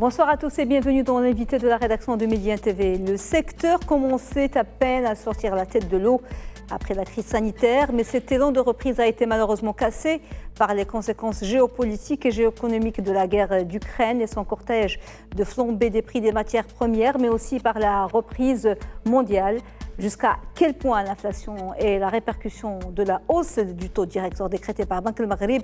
Bonsoir à tous et bienvenue dans l'invité de la rédaction de Média TV. Le secteur commençait à peine à sortir la tête de l'eau après la crise sanitaire, mais cet élan de reprise a été malheureusement cassé par les conséquences géopolitiques et géoéconomiques de la guerre d'Ukraine et son cortège de flambée des prix des matières premières, mais aussi par la reprise mondiale. Jusqu'à quel point l'inflation et la répercussion de la hausse du taux directeur décrété par Banque el-Maghrib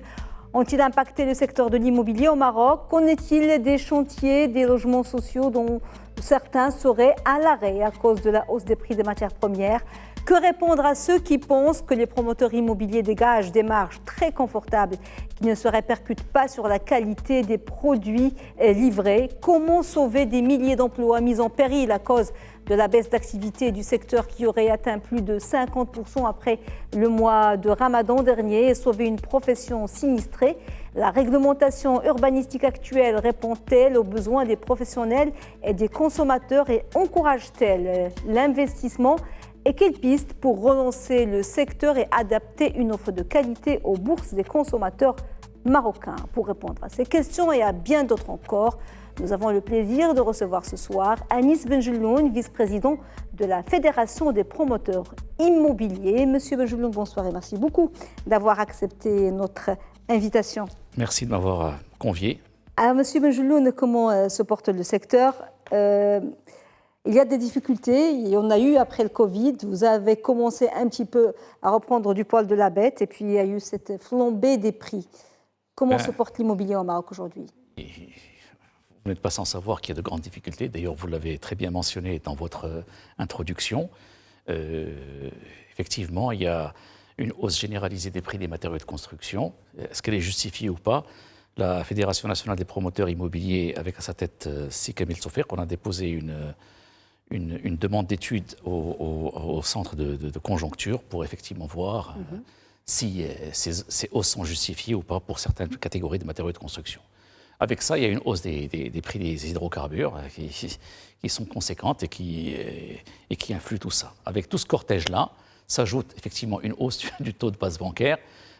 ont-ils impacté le secteur de l'immobilier au Maroc? Qu'en est-il des chantiers, des logements sociaux dont certains seraient à l'arrêt à cause de la hausse des prix des matières premières? Que répondre à ceux qui pensent que les promoteurs immobiliers dégagent des marges très confortables qui ne se répercutent pas sur la qualité des produits livrés? Comment sauver des milliers d'emplois mis en péril à cause de la baisse d'activité du secteur qui aurait atteint plus de 50% après le mois de Ramadan dernier et sauver une profession sinistrée? La réglementation urbanistique actuelle répond-elle aux besoins des professionnels et des consommateurs et encourage-t-elle l'investissement? Et quelles pistes pour relancer le secteur et adapter une offre de qualité aux bourses des consommateurs marocains? Pour répondre à ces questions et à bien d'autres encore, nous avons le plaisir de recevoir ce soir Anis Benjelloun, vice-président de la Fédération des promoteurs immobiliers. Monsieur Benjelloun, bonsoir et merci beaucoup d'avoir accepté notre invitation. Merci de m'avoir convié. Alors, monsieur Benjelloun, comment se porte le secteur? Il y a des difficultés, il y en a eu après le Covid. Vous avez commencé un petit peu à reprendre du poil de la bête et puis il y a eu cette flambée des prix. Comment se porte l'immobilier au Maroc aujourd'hui? Vous n'êtes pas sans savoir qu'il y a de grandes difficultés. D'ailleurs, vous l'avez très bien mentionné dans votre introduction. Effectivement, il y a une hausse généralisée des prix des matériaux de construction. Est-ce qu'elle est justifiée ou pas? La Fédération nationale des promoteurs immobiliers, avec à sa tête Si Kamil Sofer, on a déposé une demande d'étude au centre de conjoncture pour effectivement voir si ces hausses sont justifiées ou pas pour certaines catégories de matériaux de construction. Avec ça, il y a une hausse des prix des hydrocarbures qui sont conséquentes et qui influent tout ça. Avec tout ce cortège-là, s'ajoute effectivement une hausse du taux de base bancaire.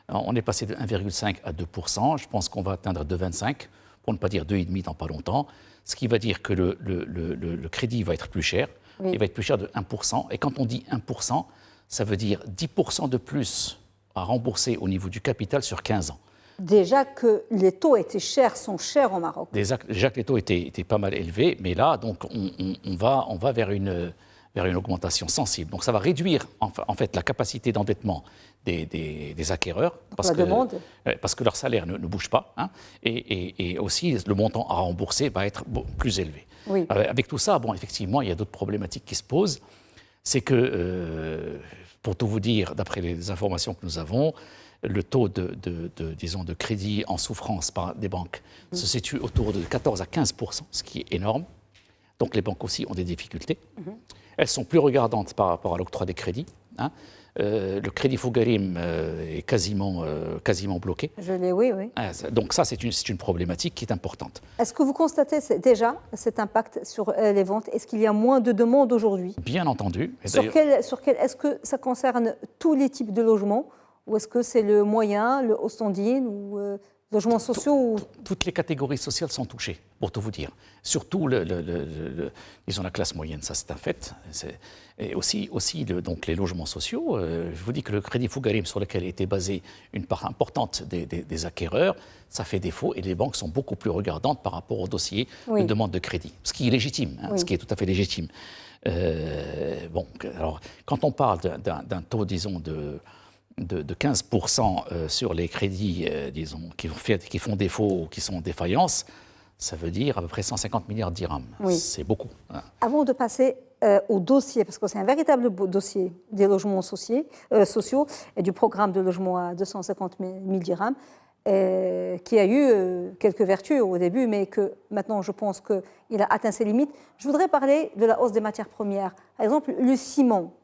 On est passé de 1,5 à 2%. Je pense qu'on va atteindre 2,25, pour ne pas dire 2,5 dans pas longtemps. Ce qui va dire que le crédit va être plus cher. Oui. Il va être plus cher de 1%. Et quand on dit 1%, ça veut dire 10% de plus à rembourser au niveau du capital sur 15 ans. Déjà que les taux sont chers au Maroc. Déjà que les taux étaient pas mal élevés, mais là, donc, on va vers une augmentation sensible. Donc ça va réduire en fait la capacité d'endettement des acquéreurs parce que leur salaire ne bouge pas, hein, et aussi le montant à rembourser va être plus élevé. Oui. Avec tout ça, bon, effectivement, il y a d'autres problématiques qui se posent. C'est que, pour tout vous dire, d'après les informations que nous avons, le taux de crédit en souffrance par des banques se situe autour de 14 à 15%, ce qui est énorme. Donc les banques aussi ont des difficultés. Elles sont plus regardantes par rapport à l'octroi des crédits. Hein. Le crédit Fougarim est quasiment bloqué. Oui. Donc ça, c'est une problématique qui est importante. Est-ce que vous constatez déjà cet impact sur les ventes? Est-ce qu'il y a moins de demandes aujourd'hui? Bien entendu. Est-ce que ça concerne tous les types de logements? Ou est-ce que c'est le moyen, le haut standing ou logements sociaux? Toutes les catégories sociales sont touchées, pour tout vous dire. Surtout, disons, la classe moyenne, ça c'est un fait. Et aussi donc les logements sociaux. Je vous dis que le crédit Fougarim, sur lequel était basée une part importante des acquéreurs, ça fait défaut et les banques sont beaucoup plus regardantes par rapport au dossier de demande de crédit. Ce qui est légitime, ce qui est tout à fait légitime. Alors, quand on parle d'un taux, disons, de 15% sur les crédits, disons, qui font défaut ou qui sont en défaillance, ça veut dire à peu près 150 milliards de dirhams. Oui. C'est beaucoup. Hein. Avant de passer au dossier, parce que c'est un véritable dossier des logements sociaux et du programme de logement à 250 000 dirhams, qui a eu quelques vertus au début, mais que maintenant je pense qu'il a atteint ses limites. Je voudrais parler de la hausse des matières premières. Par exemple, le ciment.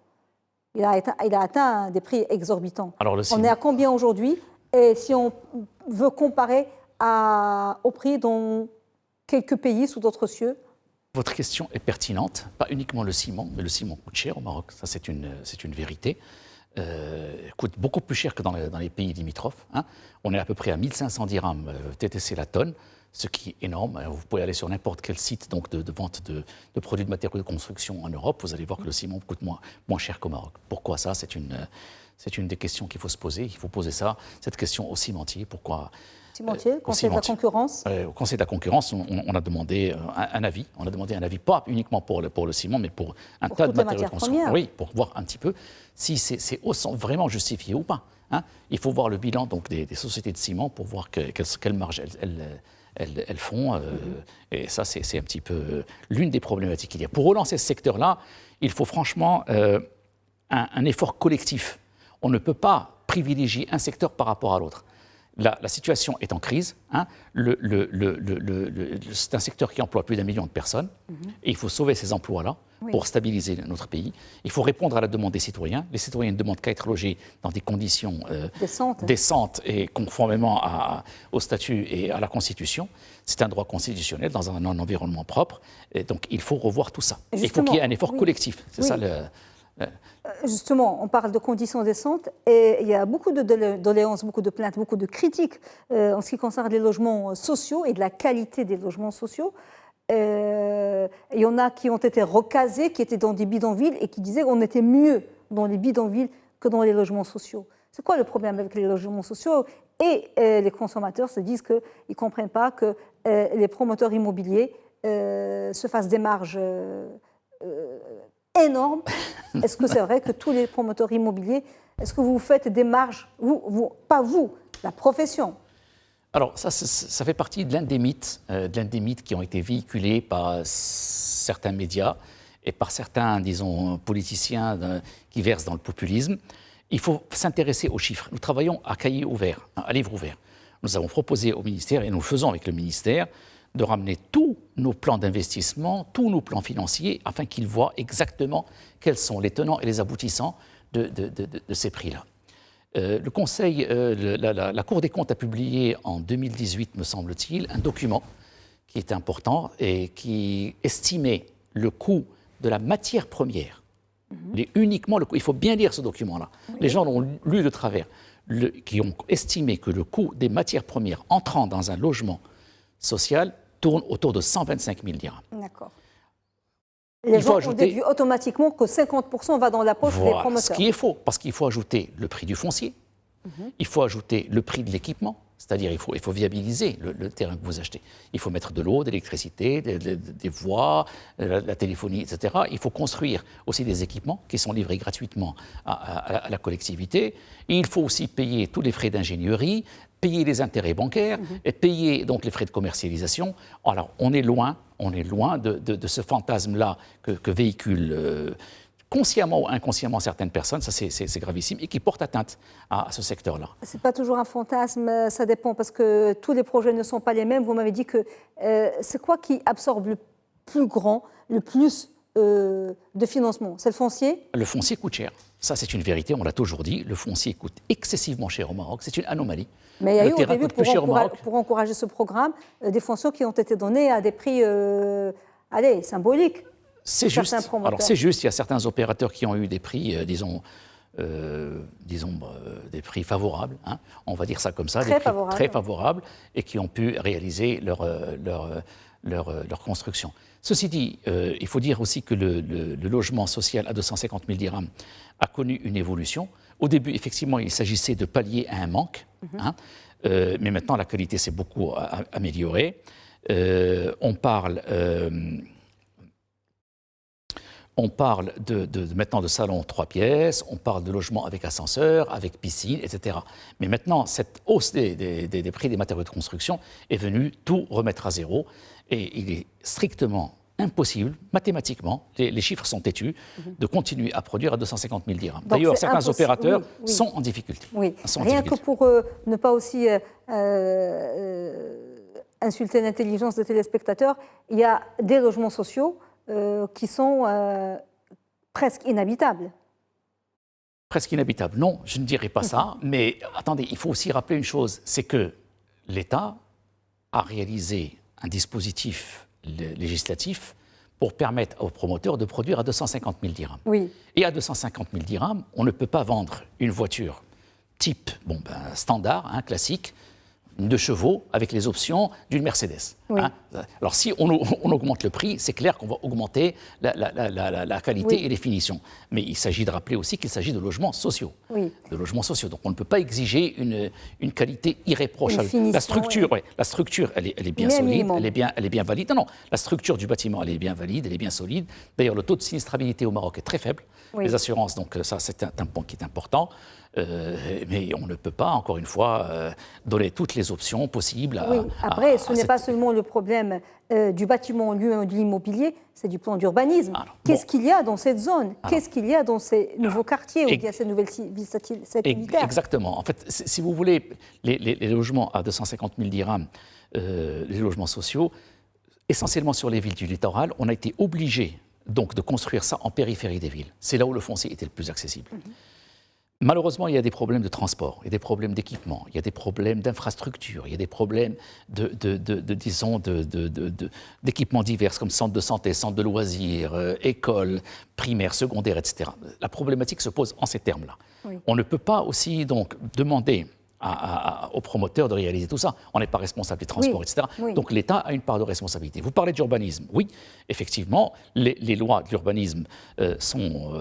Il a atteint des prix exorbitants. Alors, on est à combien aujourd'hui? Et si on veut comparer au prix dans quelques pays sous d'autres cieux? Votre question est pertinente. Pas uniquement le ciment, mais le ciment coûte cher au Maroc. Ça, c'est une vérité. coûte beaucoup plus cher que dans les pays limitrophes. Hein. On est à peu près à 1500 dirhams TTC la tonne, ce qui est énorme. Vous pouvez aller sur n'importe quel site donc, de vente de produits de matériaux de construction en Europe, vous allez voir que le ciment coûte moins cher qu'au Maroc. Pourquoi ça? C'est une des questions qu'il faut se poser. Il faut poser cette question au cimentier. Pourquoi Cimentier, Conseil de la concurrence. Au Conseil de la concurrence, on a demandé un avis. On a demandé un avis, pas uniquement pour le ciment, mais pour un tas de matériaux de construction. Oui, pour voir un petit peu si ces hausses sont vraiment justifiées ou pas. Hein. Il faut voir le bilan donc, des sociétés de ciment pour voir quelle marge elles font. Et ça, c'est un petit peu l'une des problématiques qu'il y a. Pour relancer ce secteur-là, il faut franchement un effort collectif. On ne peut pas privilégier un secteur par rapport à l'autre. La situation est en crise. Hein. C'est un secteur qui emploie plus d'1 million de personnes. Et il faut sauver ces emplois-là pour stabiliser notre pays. Il faut répondre à la demande des citoyens. Les citoyens ne demandent qu'à être logés dans des conditions décentes et conformément au statut et à la Constitution. C'est un droit constitutionnel dans un environnement propre. Et donc il faut revoir tout ça. Il faut qu'il y ait un effort collectif. C'est ça le... Justement, on parle de conditions décentes et il y a beaucoup de doléances, beaucoup de plaintes, beaucoup de critiques en ce qui concerne les logements sociaux et de la qualité des logements sociaux. Il y en a qui ont été recasés, qui étaient dans des bidonvilles et qui disaient qu'on était mieux dans les bidonvilles que dans les logements sociaux. C'est quoi le problème avec les logements sociaux? Et les consommateurs se disent qu'ils ne comprennent pas que les promoteurs immobiliers se fassent des marges énorme. Est-ce que c'est vrai que tous les promoteurs immobiliers, est-ce que vous faites des marges, pas vous, la profession? Alors ça fait partie de l'un des mythes qui ont été véhiculés par certains médias et par certains, disons, politiciens qui versent dans le populisme. Il faut s'intéresser aux chiffres. Nous travaillons à cahier ouvert, à livre ouvert. Nous avons proposé au ministère, et nous le faisons avec le ministère, de ramener tous nos plans d'investissement, tous nos plans financiers, afin qu'ils voient exactement quels sont les tenants et les aboutissants de ces prix-là. Le Conseil, la Cour des comptes a publié en 2018, me semble-t-il, un document qui est important et qui estimait le coût de la matière première. Uniquement le coût. Il faut bien lire ce document-là. Les gens l'ont lu de travers, qui ont estimé que le coût des matières premières entrant dans un logement social tourne autour de 125 000 dirhams. D'accord. Les gens ont déduit automatiquement que 50% va dans la poche des promoteurs. Ce qui est faux, parce qu'il faut ajouter le prix du foncier, il faut ajouter le prix de l'équipement, c'est-à-dire il faut viabiliser le terrain que vous achetez. Il faut mettre de l'eau, de l'électricité, des voies, la téléphonie, etc. Il faut construire aussi des équipements qui sont livrés gratuitement à la collectivité. Et il faut aussi payer tous les frais d'ingénierie, payer les intérêts bancaires et payer donc les frais de commercialisation. Alors on est loin de ce fantasme-là que véhiculent consciemment ou inconsciemment certaines personnes, ça c'est gravissime, et qui porte atteinte à ce secteur-là. Ce n'est pas toujours un fantasme, ça dépend, parce que tous les projets ne sont pas les mêmes. Vous m'avez dit que c'est quoi qui absorbe le plus grand, le plus de financement? C'est le foncier? Le foncier coûte cher. Ça, c'est une vérité, on l'a toujours dit. Le foncier coûte excessivement cher au Maroc. C'est une anomalie. Mais il y a eu au début, pour encourager ce programme, des fonciers qui ont été donnés à des prix symboliques. C'est juste. Alors c'est juste, il y a certains opérateurs qui ont eu des prix, des prix favorables, hein, on va dire ça comme ça, très favorables, et qui ont pu réaliser leur construction. Ceci dit, il faut dire aussi que le logement social à 250 000 dirhams a connu une évolution. Au début, effectivement, il s'agissait de pallier à un manque, mais maintenant la qualité s'est beaucoup améliorée. On parle maintenant de salons 3 pièces, on parle de logements avec ascenseur, avec piscine, etc. Mais maintenant, cette hausse des prix des matériaux de construction est venue tout remettre à zéro. Et il est strictement impossible, mathématiquement, les chiffres sont têtus, de continuer à produire à 250 000 dirhams. D'ailleurs, certains opérateurs sont en difficulté. Oui. Rien que pour ne pas aussi insulter l'intelligence des téléspectateurs, il y a des logements sociaux qui sont presque inhabitables. Presque inhabitables, non, je ne dirais pas ça, mais attendez, il faut aussi rappeler une chose, c'est que l'État a réalisé un dispositif législatif pour permettre aux promoteurs de produire à 250 000 dirhams. Oui. Et à 250 000 dirhams, on ne peut pas vendre une voiture type standard, classique, 2 chevaux, avec les options d'une Mercedes. Oui. Alors si on augmente le prix, c'est clair qu'on va augmenter la qualité oui. et les finitions. Mais il s'agit de rappeler aussi qu'il s'agit de logements sociaux. Oui. De logements sociaux. Donc on ne peut pas exiger une qualité irréprochable. La structure, elle est bien solide, elle est bien valide. Non, la structure du bâtiment, elle est bien valide, elle est bien solide. D'ailleurs, le taux de sinistrabilité au Maroc est très faible. Oui. Les assurances, donc ça c'est un point qui est important. Mais on ne peut pas, encore une fois, donner toutes les options possibles. Après, ce n'est pas seulement le problème du bâtiment lui-même, de l'immobilier, c'est du plan d'urbanisme. Qu'est-ce qu'il y a dans cette zone? Qu'est-ce qu'il y a dans ces nouveaux quartiers ou bien ces nouvelles villes satellitaires? Exactement. En fait, si vous voulez, les logements à 250 000 dirhams, les logements sociaux, essentiellement sur les villes du littoral, on a été obligé donc de construire ça en périphérie des villes. C'est là où le foncier était le plus accessible. Malheureusement, il y a des problèmes de transport, il y a des problèmes d'équipement, il y a des problèmes d'infrastructure, il y a des problèmes d'équipements divers comme centres de santé, centres de loisirs, écoles primaires, secondaires, etc. La problématique se pose en ces termes-là. Oui. On ne peut pas aussi donc demander aux promoteurs de réaliser tout ça. On n'est pas responsable des transports, etc. Oui. Donc l'État a une part de responsabilité. Vous parlez d'urbanisme. Oui, effectivement, les lois de l'urbanisme sont,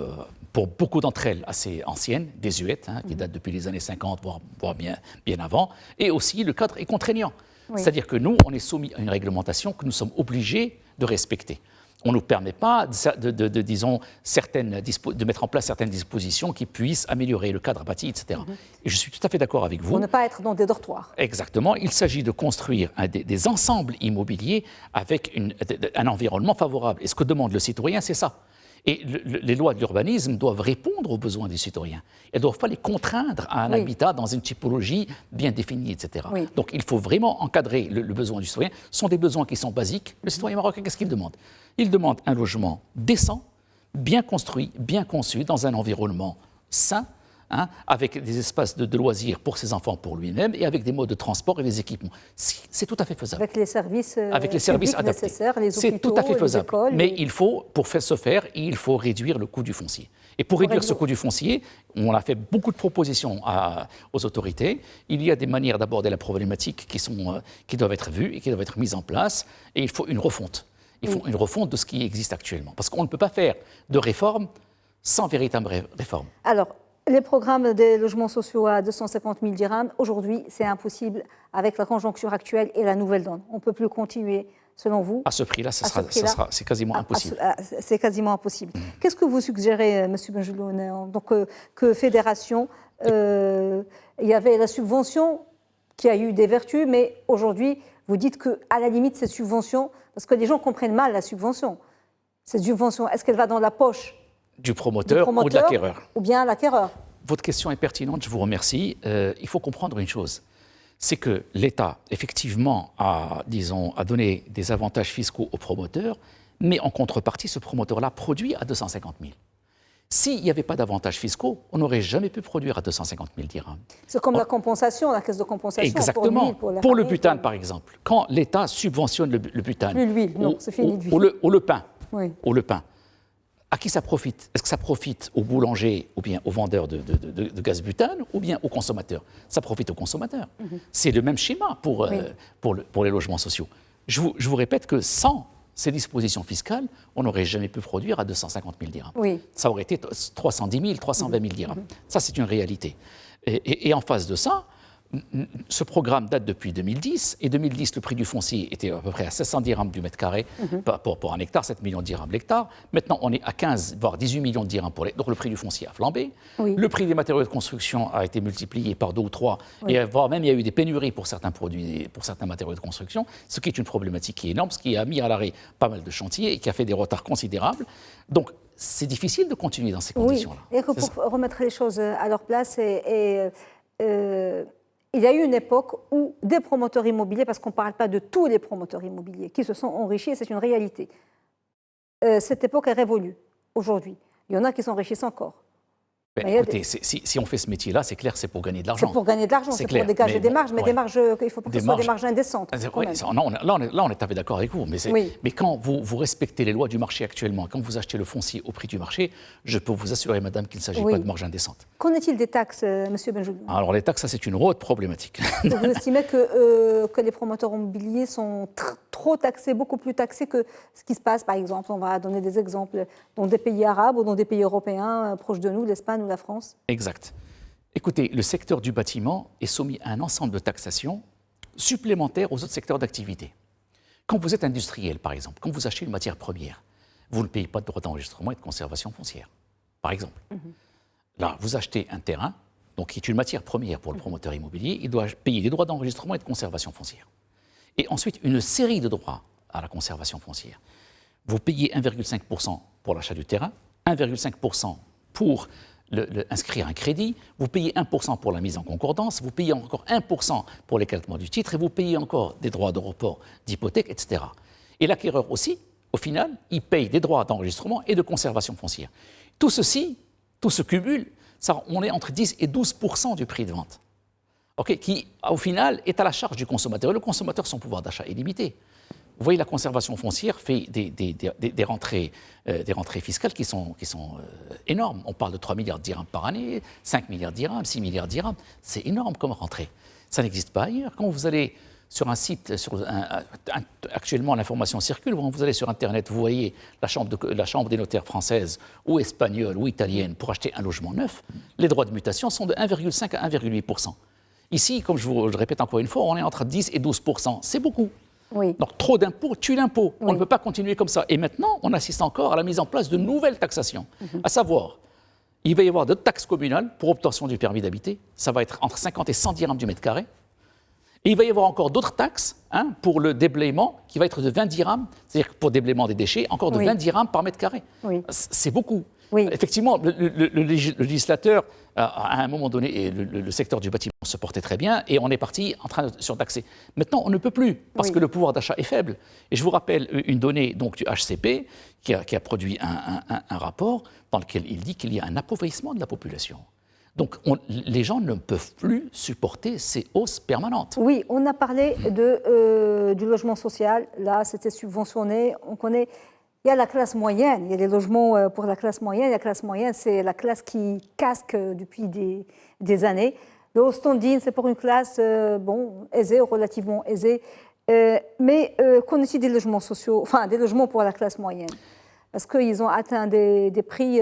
pour beaucoup d'entre elles, assez anciennes, désuètes, qui datent depuis les années 50, voire bien avant. Et aussi, le cadre est contraignant. Oui. C'est-à-dire que nous, on est soumis à une réglementation que nous sommes obligés de respecter. On ne nous permet pas, disons, de mettre en place certaines dispositions qui puissent améliorer le cadre bâti, etc. Et je suis tout à fait d'accord avec vous. Pour ne pas être dans des dortoirs. Exactement. Il s'agit de construire des ensembles immobiliers avec un environnement favorable. Et ce que demande le citoyen, c'est ça. Et les lois de l'urbanisme doivent répondre aux besoins des citoyens. Elles ne doivent pas les contraindre à un habitat dans une typologie bien définie, etc. Oui. Donc il faut vraiment encadrer le besoin du citoyen. Ce sont des besoins qui sont basiques. Le citoyen marocain, qu'est-ce qu'il demande? Il demande un logement décent, bien construit, bien conçu, dans un environnement sain, avec des espaces de loisirs pour ses enfants, pour lui-même, et avec des modes de transport et des équipements. C'est tout à fait faisable. Avec les services adaptés. Nécessaires, les hôpitaux, c'est tout à fait faisable. Les écoles. Mais il faut, pour faire ce faire, il faut réduire le coût du foncier. Et pour réduire ce coût du foncier, on a fait beaucoup de propositions aux autorités. Il y a des manières d'aborder la problématique qui doivent être vues et qui doivent être mises en place. Et il faut une refonte. Il faut une refonte de ce qui existe actuellement. Parce qu'on ne peut pas faire de réforme sans véritable réforme. Alors, les programmes des logements sociaux à 250 000 dirhams, aujourd'hui, c'est impossible avec la conjoncture actuelle et la nouvelle donne. On ne peut plus continuer, selon vous. À ce prix-là, c'est quasiment impossible. C'est quasiment impossible. Qu'est-ce que vous suggérez, M. Benjeloun? Donc, que fédération, il y avait la subvention qui a eu des vertus, mais aujourd'hui, vous dites qu'à la limite, cette subvention, parce que les gens comprennent mal la subvention. Cette subvention, est-ce qu'elle va dans la poche du promoteur ou de l'acquéreur? Ou bien l'acquéreur. Votre question est pertinente, je vous remercie. Il faut comprendre une chose, c'est que l'État, effectivement, a donné des avantages fiscaux aux promoteurs, mais en contrepartie, ce promoteur-là produit à 250 000. S'il n'y avait pas d'avantages fiscaux, on n'aurait jamais pu produire à 250 000 dirhams. C'est comme la compensation, la caisse de compensation. Exactement. Pour le butane, par exemple. Quand l'État subventionne le butane. L'huile, non, c'est fini l'huile. Ou le pain. Oui. Ou le pain. À qui ça profite? Est-ce que ça profite aux boulangers ou bien aux vendeurs de gaz butane ou bien aux consommateurs? Ça profite aux consommateurs. C'est le même schéma pour les logements sociaux. Je vous répète que sans ces dispositions fiscales, on n'aurait jamais pu produire à 250 000 dirhams. Oui. Ça aurait été 310 000, 320 000 dirhams. Ça, c'est une réalité. Et en face de ça, ce programme date depuis 2010, et 2010, le prix du foncier était à peu près à 700 dirhams du mètre carré pour un hectare, 7 millions de dirhams l'hectare. Maintenant, on est à 15, voire 18 millions de dirhams pour l'hectare, donc le prix du foncier a flambé. Oui. Le prix des matériaux de construction a été multiplié par 2 ou 3, et voire même il y a eu des pénuries pour certains produits, pour certains matériaux de construction, ce qui est une problématique qui est énorme, ce qui a mis à l'arrêt pas mal de chantiers et qui a fait des retards considérables. Donc, c'est difficile de continuer dans ces conditions-là. Oui, et pour remettre les choses à leur place, il y a eu une époque où des promoteurs immobiliers, parce qu'on ne parle pas de tous les promoteurs immobiliers, qui se sont enrichis, c'est une réalité. Cette époque est révolue aujourd'hui. Il y en a qui s'enrichissent encore. Ben, écoutez, si on fait ce métier-là, c'est clair, c'est pour gagner de l'argent. C'est pour gagner de l'argent, c'est pour dégager des marges, mais des marges, il ne faut pas que ce soit des marges indécentes. Oui, là, on est tout à fait d'accord avec vous. Mais quand vous respectez les lois du marché actuellement, quand vous achetez le foncier au prix du marché, je peux vous assurer, madame, qu'il ne s'agit pas de marge indécente. Qu'en est-il des taxes, monsieur Benjoulioune? Alors, les taxes, ça, c'est une autre problématique. Vous estimez que les promoteurs immobiliers sont trop taxés, beaucoup plus taxés que ce qui se passe, par exemple, on va donner des exemples, dans des pays arabes ou dans des pays européens proches de nous, l'Espagne ou la France? Exact. Écoutez, le secteur du bâtiment est soumis à un ensemble de taxations supplémentaires aux autres secteurs d'activité. Quand vous êtes industriel, par exemple, quand vous achetez une matière première, vous ne payez pas de droits d'enregistrement et de conservation foncière, par exemple. Là, vous achetez un terrain, donc qui est une matière première pour le promoteur immobilier, il doit payer des droits d'enregistrement et de conservation foncière. Et ensuite, une série de droits à la conservation foncière. Vous payez 1,5% pour l'achat du terrain, 1,5% pour inscrire un crédit, vous payez 1% pour la mise en concordance, vous payez encore 1% pour l'éclatement du titre et vous payez encore des droits de report d'hypothèque, etc. Et l'acquéreur aussi, au final, il paye des droits d'enregistrement et de conservation foncière. Tout ceci, tout ce cumul, on est entre 10 et 12% du prix de vente, qui, au final, est à la charge du consommateur. Et le consommateur, son pouvoir d'achat est limité. Vous voyez, la conservation foncière fait des rentrées fiscales qui sont énormes. On parle de 3 milliards de dirhams par année, 5 milliards de dirhams, 6 milliards de dirhams. C'est énorme comme rentrée. Ça n'existe pas ailleurs. Quand vous allez sur un site, actuellement l'information circule, quand vous allez sur Internet, vous voyez la chambre des notaires française ou espagnole ou italienne pour acheter un logement neuf, les droits de mutation sont de 1,5 à 1,8%. Ici, comme je vous le répète encore une fois, on est entre 10 et 12%. C'est beaucoup. Oui. Donc trop d'impôts tue l'impôt. On ne peut pas continuer comme ça. Et maintenant, on assiste encore à la mise en place de nouvelles taxations. À savoir, il va y avoir de taxes communales pour obtention du permis d'habiter. Ça va être entre 50 et 100 dirhams du mètre carré. Et il va y avoir encore d'autres taxes pour le déblayement qui va être de 20 dirhams, c'est-à-dire pour déblayement des déchets, encore de 20 dirhams par mètre carré. C'est beaucoup. Effectivement, le législateur, à un moment donné, et le secteur du bâtiment se portait très bien, et on est parti en train de surtaxer. Maintenant, on ne peut plus, parce que le pouvoir d'achat est faible. Et je vous rappelle une donnée donc, du HCP, qui a produit un rapport dans lequel il dit qu'il y a un appauvrissement de la population. Donc, les gens ne peuvent plus supporter ces hausses permanentes. Oui, on a parlé du logement social. Là, c'était subventionné. On connaît... Il y a la classe moyenne, il y a des logements pour la classe moyenne. La classe moyenne, c'est la classe qui casque depuis des années. Le haut standing, c'est pour une classe aisée, relativement aisée. Mais qu'en est-il des logements sociaux, enfin des logements pour la classe moyenne? Parce qu'ils ont atteint des prix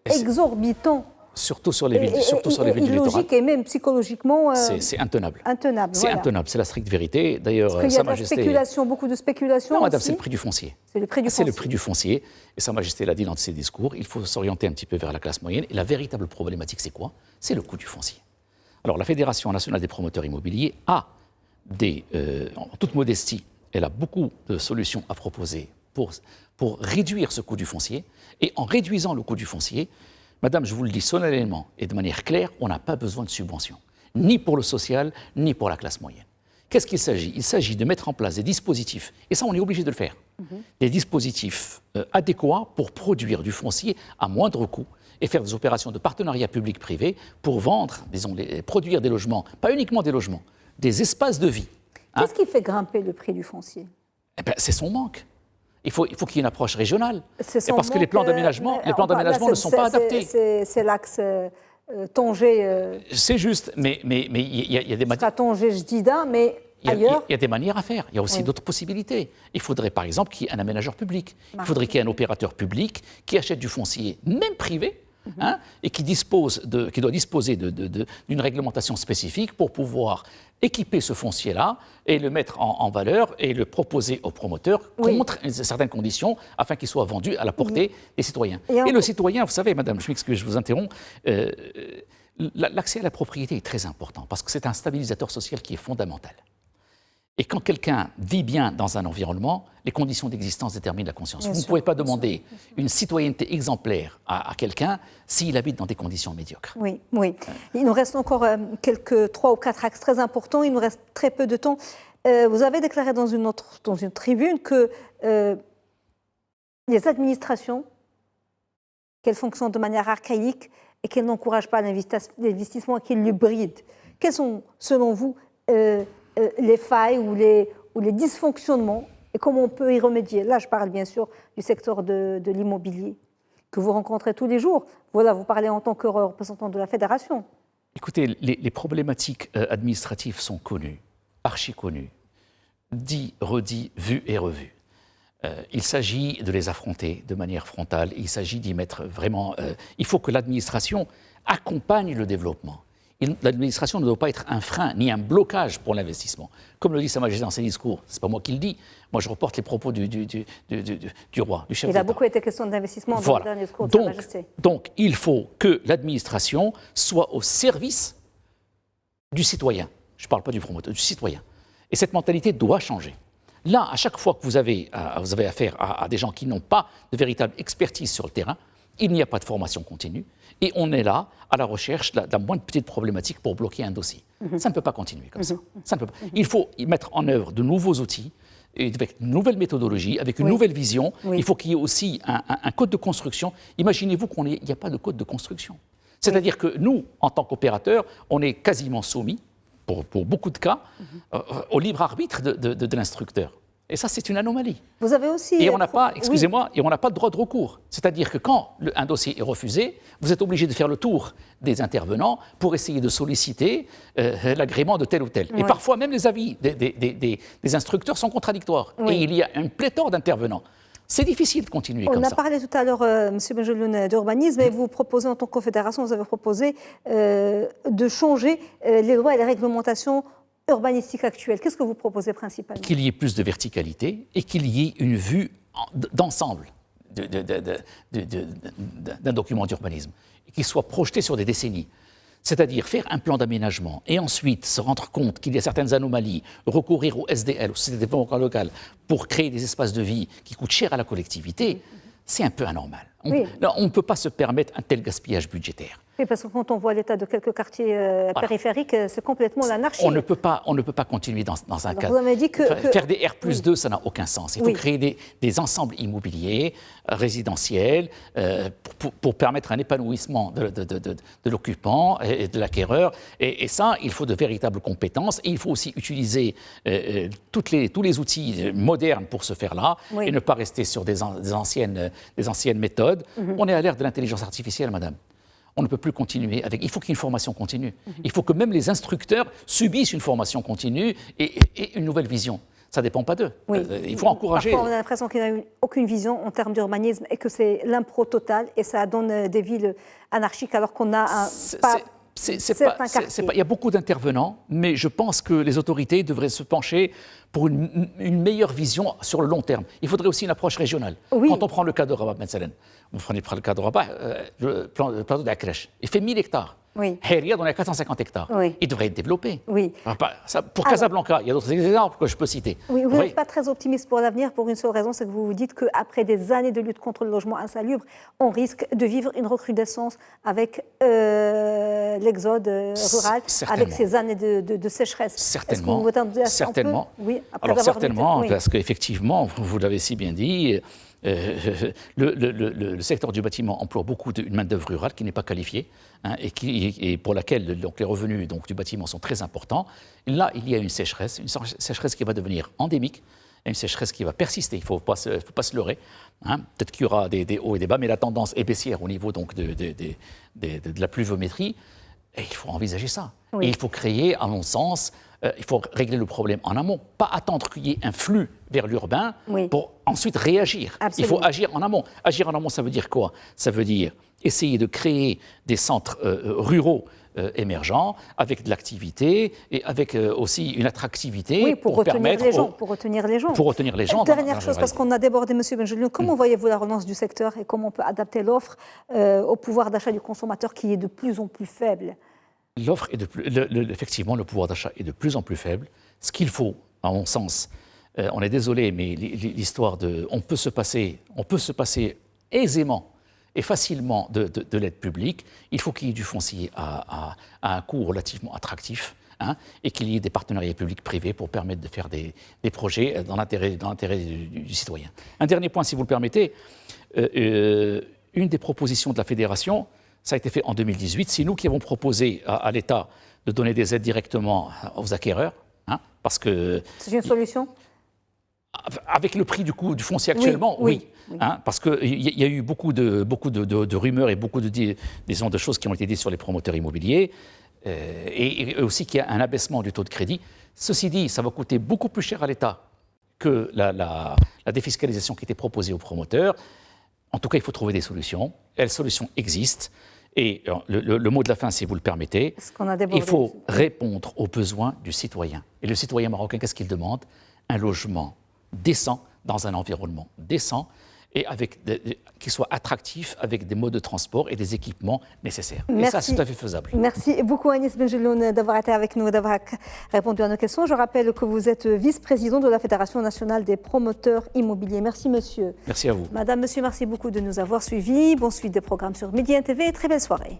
exorbitants. Surtout sur les villes, du littoral. Illogique et même psychologiquement. C'est intenable. C'est intenable, c'est la stricte vérité. D'ailleurs, Sa Majesté. Il y a de la spéculation, beaucoup de spéculation. Non, madame, c'est le prix du foncier. C'est le prix du foncier. C'est le prix du foncier. Et Sa Majesté l'a dit dans ses discours, il faut s'orienter un petit peu vers la classe moyenne. Et la véritable problématique, c'est quoi? C'est le coût du foncier. Alors, la Fédération nationale des promoteurs immobiliers a en toute modestie, elle a beaucoup de solutions à proposer pour réduire ce coût du foncier. Et en réduisant le coût du foncier, madame, je vous le dis solennellement et de manière claire, on n'a pas besoin de subventions, ni pour le social, ni pour la classe moyenne. Qu'est-ce qu'il s'agit? Il s'agit de mettre en place des dispositifs, et ça on est obligé de le faire, des dispositifs adéquats pour produire du foncier à moindre coût et faire des opérations de partenariat public-privé pour vendre, produire des logements, pas uniquement des logements, des espaces de vie. Qu'est-ce qui fait grimper le prix du foncier? C'est son manque. Il faut qu'il y ait une approche régionale. Parce que les plans d'aménagement ne sont pas adaptés. C'est l'axe Tanger. C'est juste, mais il y a des manières. Tanger-Jdida, mais ailleurs. Il y a des manières à faire. Il y a aussi d'autres possibilités. Il faudrait par exemple qu'il y ait un aménageur public. Il faudrait qu'il y ait un opérateur public qui achète du foncier, même privé, et qui doit disposer d'une réglementation spécifique pour pouvoir équiper ce foncier-là et le mettre en valeur et le proposer aux promoteurs contre certaines conditions afin qu'il soit vendu à la portée des citoyens. Et le citoyen, vous savez, madame, je m'excuse, je vous interromps, l'accès à la propriété est très important parce que c'est un stabilisateur social qui est fondamental. Et quand quelqu'un vit bien dans un environnement, les conditions d'existence déterminent la conscience. Vous ne pouvez pas demander une citoyenneté exemplaire à quelqu'un s'il habite dans des conditions médiocres. Oui. Il nous reste encore quelques 3 ou 4 axes très importants. Il nous reste très peu de temps. Vous avez déclaré dans une tribune que les administrations, qu'elles fonctionnent de manière archaïque et qu'elle n'encourage pas l'investissement et qu'elle le bride. Quels sont, selon vous, les failles ou les dysfonctionnements et comment on peut y remédier? Là, je parle bien sûr du secteur de l'immobilier que vous rencontrez tous les jours. Voilà, vous parlez en tant que représentant de la fédération. Écoutez, les problématiques administratives sont connues, archi connues, dit, redit, vu et revu. Il s'agit de les affronter de manière frontale, il s'agit d'y mettre vraiment... il faut que l'administration accompagne le développement. L'administration ne doit pas être un frein ni un blocage pour l'investissement. Comme le dit Sa Majesté dans ses discours, ce n'est pas moi qui le dis, moi je reporte les propos du roi, du chef d'État. Il a beaucoup été question d'investissement dans le dernier discours de Sa Majesté. Donc il faut que l'administration soit au service du citoyen. Je ne parle pas du promoteur, du citoyen. Et cette mentalité doit changer. Là, à chaque fois que vous avez affaire à des gens qui n'ont pas de véritable expertise sur le terrain, il n'y a pas de formation continue et on est là à la recherche de la moindre petite problématique pour bloquer un dossier. Ça ne peut pas continuer comme ça. Ça ne peut pas. Il faut y mettre en œuvre de nouveaux outils, avec une nouvelle méthodologie, avec une nouvelle vision. Il faut qu'il y ait aussi un code de construction. Imaginez-vous qu'il n'y a pas de code de construction. C'est-à-dire que nous, en tant qu'opérateurs, on est quasiment soumis, pour beaucoup de cas, au libre arbitre de l'instructeur. Et ça, c'est une anomalie. Vous avez aussi... Et on n'a pas, excusez-moi, et on n'a pas de droit de recours. C'est-à-dire que quand un dossier est refusé, vous êtes obligé de faire le tour des intervenants pour essayer de solliciter l'agrément de tel ou tel. Et parfois, même les avis des instructeurs sont contradictoires. Et il y a une pléthore d'intervenents. C'est difficile de continuer comme ça. On a parlé tout à l'heure, M. Benjeloun, d'urbanisme, et vous proposez en tant que confédération, vous avez proposé de changer les lois et les réglementations urbanistiques actuelles. Qu'est-ce que vous proposez principalement? Qu'il y ait plus de verticalité et qu'il y ait une vue d'ensemble d'un document d'urbanisme, qu'il soit projeté sur des décennies. C'est-à-dire faire un plan d'aménagement et ensuite se rendre compte qu'il y a certaines anomalies, recourir au SDL, au Société de développement local, pour créer des espaces de vie qui coûtent cher à la collectivité, c'est un peu anormal. On ne peut pas se permettre un tel gaspillage budgétaire. Oui, parce que quand on voit l'état de quelques quartiers périphériques, c'est complètement l'anarchie. On ne peut pas continuer dans un cadre. Vous avez dit que faire des R+2, ça n'a aucun sens. Il faut créer des ensembles immobiliers, résidentiels, pour permettre un épanouissement de l'occupant et de l'acquéreur. Et ça, il faut de véritables compétences. Et il faut aussi utiliser tous les outils modernes pour ce faire-là et ne pas rester sur des anciennes méthodes. On est à l'ère de l'intelligence artificielle, madame. On ne peut plus continuer avec... Il faut qu'il y ait une formation continue. Il faut que même les instructeurs subissent une formation continue et une nouvelle vision. Ça ne dépend pas d'eux. Il faut encourager... Parfois, on a l'impression qu'il n'y a aucune vision en termes d'urbanisme et que c'est l'impro total et ça donne des villes anarchiques alors qu'on a il y a beaucoup d'intervenants, mais je pense que les autorités devraient se pencher pour une meilleure vision sur le long terme. Il faudrait aussi une approche régionale. Quand on prend le cas de Rabat, vous prenez le cas de Rabat, le plateau de la crèche, il fait 1000 hectares. Riyad, on est à 450 hectares. Il devrait être développé. Pour Casablanca, il y a d'autres exemples que je peux citer. Vous n'êtes pas très optimiste pour l'avenir pour une seule raison, c'est que vous vous dites qu'après des années de lutte contre le logement insalubre, on risque de vivre une recrudescence avec l'exode rural, avec ces années de sécheresse. Certainement. Certainement. Alors certainement, parce qu'effectivement, vous l'avez si bien dit, le secteur du bâtiment emploie beaucoup une main-d'œuvre rurale qui n'est pas qualifiée et pour laquelle donc, les revenus donc, du bâtiment sont très importants. Là, il y a une sécheresse qui va devenir endémique, une sécheresse qui va persister. Il ne faut pas se leurrer. Peut-être qu'il y aura des hauts et des bas, mais la tendance est baissière au niveau donc, de la pluviométrie. Et il faut envisager ça. Et il faut créer, à mon sens, il faut régler le problème en amont. Pas attendre qu'il y ait un flux vers l'urbain pour ensuite réagir. Absolument. Il faut agir en amont. Agir en amont, ça veut dire quoi? Ça veut dire essayer de créer des centres ruraux émergents avec de l'activité et avec aussi une attractivité pour retenir les gens. Pour retenir les gens. Dernière chose, parce qu'on a débordé, M. Benjeloun, comment voyez-vous la relance du secteur et comment on peut adapter l'offre au pouvoir d'achat du consommateur qui est de plus en plus faible? L'offre est effectivement, le pouvoir d'achat est de plus en plus faible. Ce qu'il faut, à mon sens, on est désolé, mais l'histoire on peut se passer aisément et facilement de l'aide publique. Il faut qu'il y ait du foncier à un coût relativement attractif et qu'il y ait des partenariats publics-privés pour permettre de faire des projets dans l'intérêt du citoyen. Un dernier point, si vous le permettez. Une des propositions de la Fédération, Ça a été fait en 2018. C'est nous qui avons proposé à l'État de donner des aides directement aux acquéreurs, hein, parce que... C'est une solution? Avec le prix du foncier actuellement, oui. Hein, parce qu'il y a eu beaucoup de rumeurs et beaucoup de choses qui ont été dites sur les promoteurs immobiliers, et aussi qu'il y a un abaissement du taux de crédit. Ceci dit, ça va coûter beaucoup plus cher à l'État que la défiscalisation qui était proposée aux promoteurs. En tout cas, il faut trouver des solutions. Et les solutions existent. Et le mot de la fin, si vous le permettez, il faut répondre aux besoins du citoyen. Et le citoyen marocain, qu'est-ce qu'il demande? Un logement décent, dans un environnement décent, et qui soit attractif, avec des modes de transport et des équipements nécessaires. Merci. Et ça, c'est tout à fait faisable. Merci beaucoup Anis Benjeloun d'avoir été avec nous et d'avoir répondu à nos questions. Je rappelle que vous êtes vice-président de la Fédération nationale des promoteurs immobiliers. Merci monsieur. Merci à vous. Madame, monsieur, merci beaucoup de nous avoir suivis. Bonne suite des programmes sur Média TV et très belle soirée.